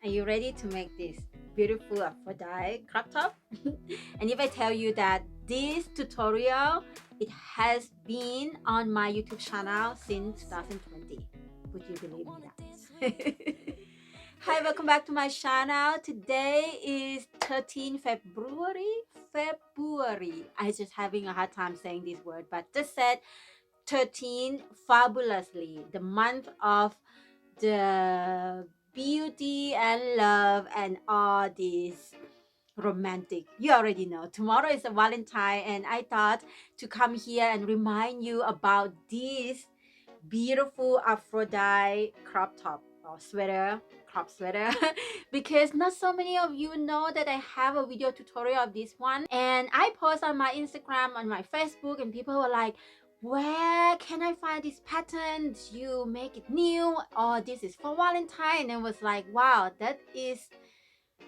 Are you ready to make this beautiful Aphrodite crop top? And if I tell you that this tutorial, it has been on my YouTube channel since 2020, would you believe me that? Hi, welcome back to my channel. Today is 13 February. I just having a hard time saying this word, but just said 13 fabulously, the month of the beauty and love and all this romantic. You already know tomorrow is a Valentine, and I thought to come here and remind you about this beautiful Aphrodite crop top or sweater, crop sweater, because not so many of you know that I have a video tutorial of this one, and I post on my Instagram, on my Facebook, and people were like, where can I find this pattern? You make it new, or this is for Valentine? And was like, wow, that is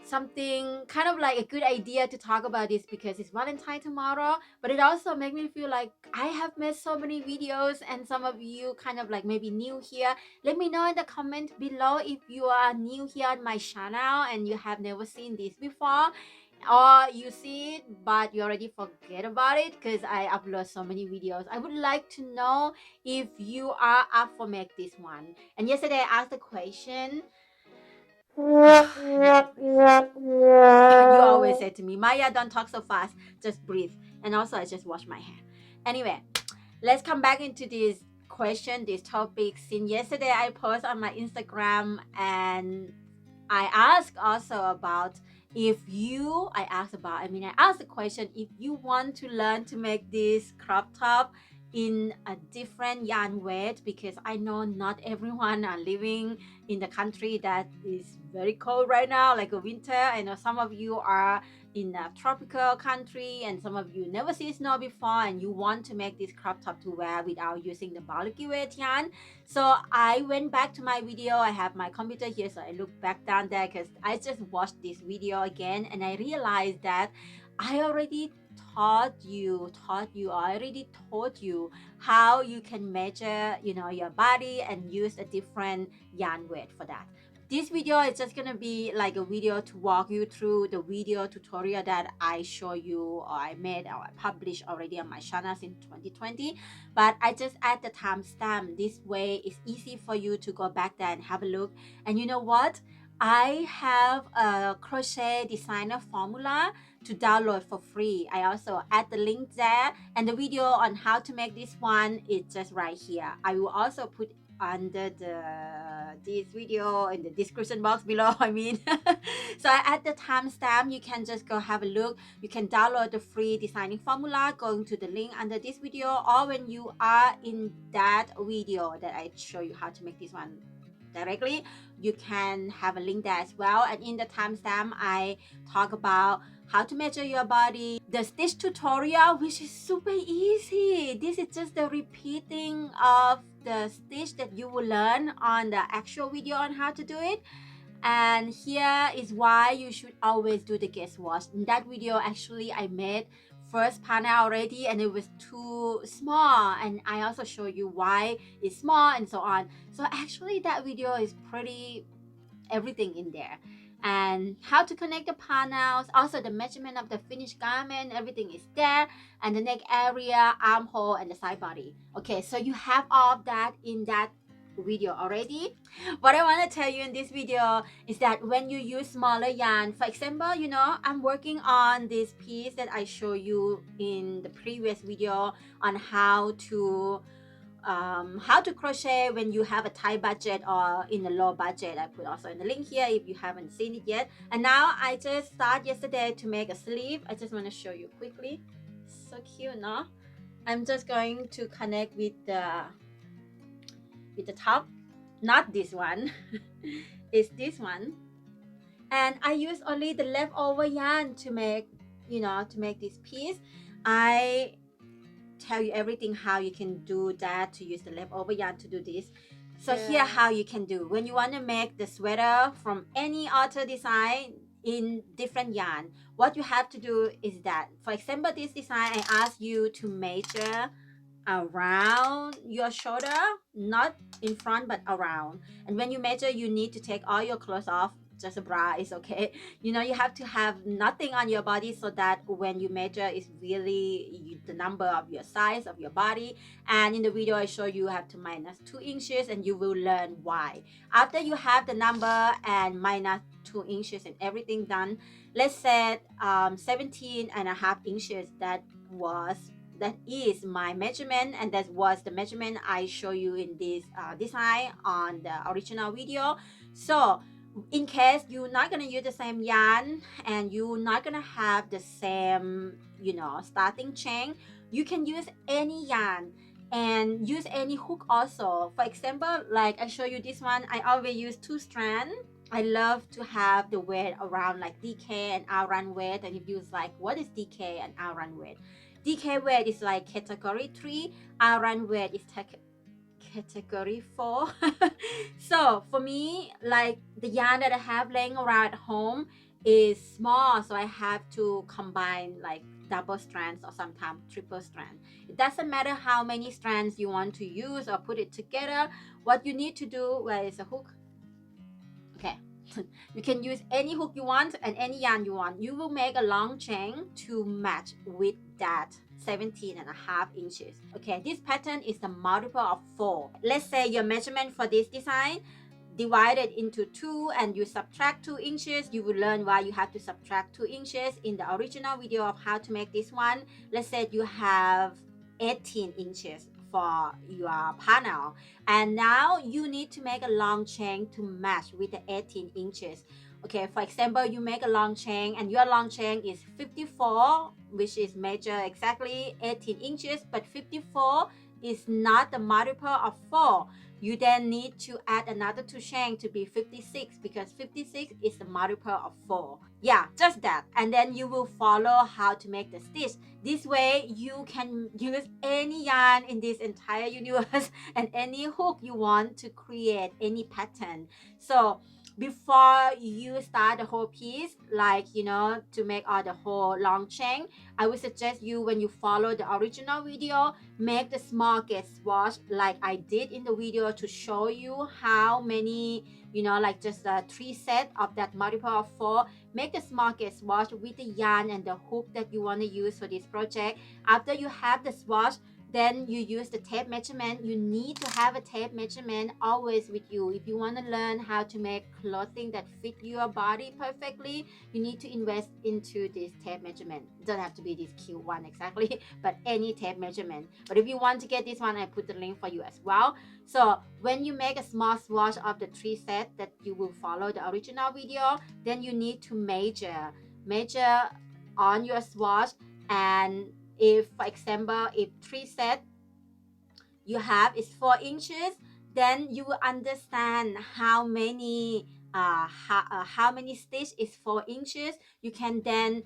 something kind of like a good idea to talk about this because it's Valentine tomorrow. But it also made me feel like I have made so many videos, and some of you kind of like maybe new here. Let me know in the comment below if you are new here on my channel and you have never seen this before, or you see it but you already forget about it because I upload so many videos. I would like to know if you are up for make this one. And yesterday I asked the question. You always say to me, Maya, don't talk so fast, just breathe. And also I just wash my hair. Anyway, let's come back into this question, this topic. Since yesterday I post on my Instagram, and I asked also about if you, I asked the question, if you want to learn to make this crop top in a different yarn weight, because I know not everyone are living in the country that is very cold right now, like a winter. I know some of you are in a tropical country, and some of you never see snow before, and you want to make this crop top to wear without using the bulky weight yarn. So I went back to my video. I have my computer here, so I look back down there because I just watched this video again, and I realized that I already I already taught you how you can measure, your body and use a different yarn weight for that. This video is just gonna be like a video to walk you through the video tutorial that I show you, or I made, or I published already on my channel in 2020. But I just add the timestamp. This way it's easy for you to go back there and have a look. And you know what? I have a crochet designer formula to download for free. I also add the link there, and the video on how to make this one is just right here. I will also put under this video in the description box below. So I add the timestamp. You can just go have a look. You can download the free designing formula going to the link under this video, or when you are in that video that I show you how to make this one directly, you can have a link there as well. And in the timestamp I talk about how to measure your body, the stitch tutorial, which is super easy. This is just the repeating of the stitch that you will learn on the actual video on how to do it. And here is why you should always do the guest wash. In that video actually I made first panel already, and it was too small, and I also show you why it's small and so on. So actually that video is pretty everything in there, and how to connect the panels, also the measurement of the finished garment, everything is there, and the neck area, armhole, and the side body. Okay, so you have all of that in that video already. What I want to tell you in this video is that when you use smaller yarn, for example, I'm working on this piece that I show you in the previous video on how to crochet when you have a tight budget or in a low budget. I put also in the link here if you haven't seen it yet. And now I just started yesterday to make a sleeve. I just want to show you quickly. So cute, no? I'm just going to connect with the top, not this one. It's this one, and I use only the leftover yarn to make this piece. I tell you everything how you can do that, to use the leftover yarn to do this. So here how you can do when you want to make the sweater from any other design in different yarn. What you have to do is that, for example, this design, I ask you to measure around your shoulder, not in front but around. And when you measure, you need to take all your clothes off just a bra is okay. You know, you have to have nothing on your body so that when you measure is really the number of your size of your body. And in the video I show you have to minus 2 inches, and you will learn why. After you have the number and minus 2 inches and everything done, let's set 17.5 inches. That is my measurement, and that was the measurement I show you in this design on the original video. So in case you're not gonna use the same yarn and you're not gonna have the same, you know, starting chain, you can use any yarn and use any hook also. For example, like I show you this one, I always use 2 strands. I love to have the weight around like DK and outrun weight. And if you like, what is DK and outrun weight? DK weight is like category 3, outrun weight is category 4. So for me, like the yarn that I have laying around at home is small, so I have to combine like double strands or sometimes triple strand. It doesn't matter how many strands you want to use or put it together. What you need to do, where is a hook? Okay. You can use any hook you want and any yarn you want. You will make a long chain to match with that 17.5 inches. Okay, this pattern is the multiple of 4. Let's say your measurement for this design divided into 2 and you subtract 2 inches. You will learn why you have to subtract 2 inches in the original video of how to make this one. Let's say you have 18 inches for your panel, and now you need to make a long chain to match with the 18 inches. Okay, for example, you make a long chain and your long chain is 54, which is measure exactly 18 inches, but 54 is not the multiple of 4. You then need to add another 2 chain to be 56, because 56 is the multiple of 4. Yeah, just that. And then you will follow how to make the stitch. This way you can use any yarn in this entire universe and any hook you want to create any pattern. So before you start the whole piece, like, you know, to make all the whole long chain, I would suggest you, when you follow the original video, make the small gauge swatch like I did in the video to show you how many, you know, like just 3 sets of that multiple of 4. Make the small gauge swatch with the yarn and the hook that you want to use for this project. After you have the swatch, then you use the tape measurement. You need to have a tape measurement always with you. If you want to learn how to make clothing that fit your body perfectly, you need to invest into this tape measurement. It doesn't have to be this cute one exactly, but any tape measurement. But if you want to get this one, I put the link for you as well. So when you make a small swatch of the 3 sets that you will follow the original video, then you need to measure on your swatch. And if, for example, if 3 sets you have is 4 inches, then you will understand how many stitch is 4 inches. You can then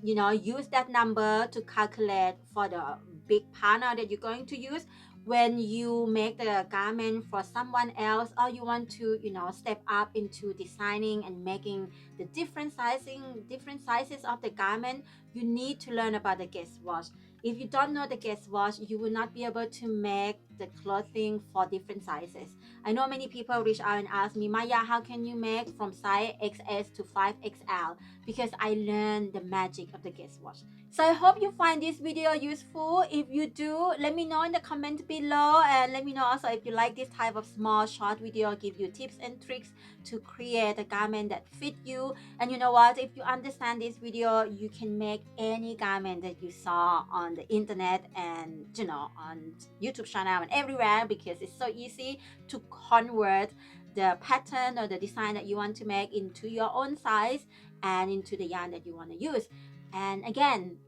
you know, use that number to calculate for the big panel that you're going to use when you make the garment for someone else, or you want to, you know, step up into designing and making the different sizes of the garment. You need to learn about the gauge swatch. If you don't know the gauge swatch, you will not be able to make the clothing for different sizes. I know many people reach out and ask me, Maya, how can you make from size XS to 5XL? Because I learned the magic of the gauge swatch. So I hope you find this video useful. If you do, let me know in the comment below, and let me know also if you like this type of small short video, give you tips and tricks to create a garment that fit you. And you know what, if you understand this video, you can make any garment that you saw on the internet and, you know, on YouTube channel and everywhere, because it's so easy to convert the pattern or the design that you want to make into your own size and into the yarn that you want to use. And again,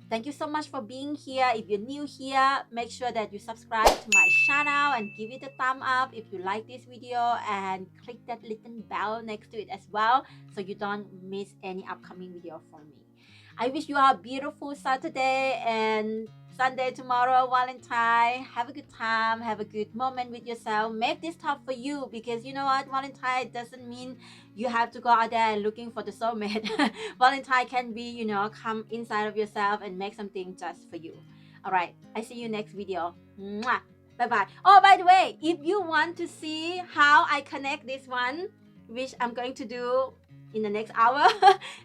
thank you so much for being here. If you're new here, make sure that you subscribe to my channel and give it a thumb up if you like this video, and click that little bell next to it as well, so you don't miss any upcoming video from me. I wish you a beautiful Saturday and Sunday tomorrow, Valentine. Have a good time, have a good moment with yourself. Make this top for you, because you know what, Valentine doesn't mean you have to go out there and looking for the soulmate. Valentine can be, you know, come inside of yourself and make something just for you. All right, I see you next video. Mwah. Bye bye. Oh, by the way, if you want to see how I connect this one, which I'm going to do in the next hour.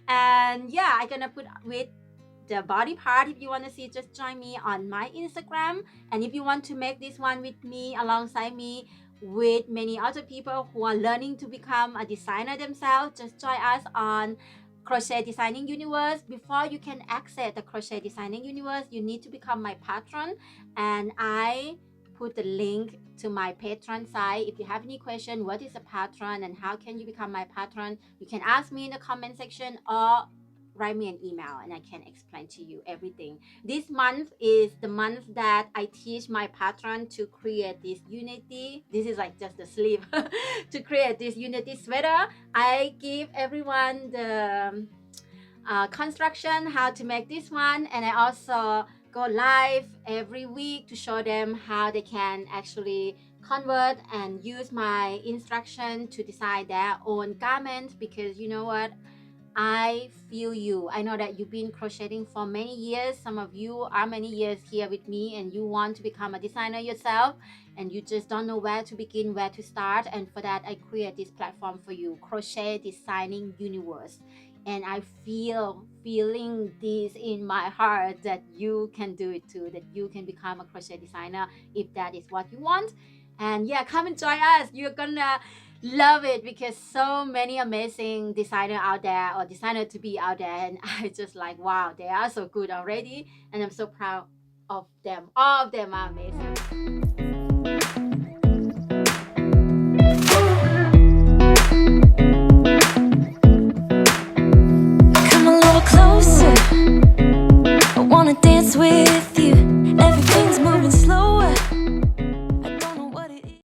And yeah, I'm gonna put with the body part. If you want to see, just join me on my Instagram. And if you want to make this one with me, alongside me, with many other people who are learning to become a designer themselves, just join us on Crochet Designing Universe. Before you can access the Crochet Designing Universe, you need to become my patron, and I put the link to my Patreon site. If you have any question, what is a patron and how can you become my patron, you can ask me in the comment section or write me an email and I can explain to you everything. This month is the month that I teach my patron to create this unity. This is like just the sleeve to create this unity sweater. I give everyone the construction, how to make this one, and I also go live every week to show them how they can actually convert and use my instruction to design their own garment. Because you know what, I feel you. I know that you've been crocheting for many years. Some of you are many years here with me and you want to become a designer yourself and you just don't know where to begin, where to start. And for that, I create this platform for you, Crochet Designing Universe. And I feeling this in my heart that you can do it too, that you can become a crochet designer if that is what you want. And yeah, come and join us. You're gonna love it because so many amazing designer out there, or designer to be out there, and I just like, wow, they are so good already, and I'm so proud of them. All of them are amazing.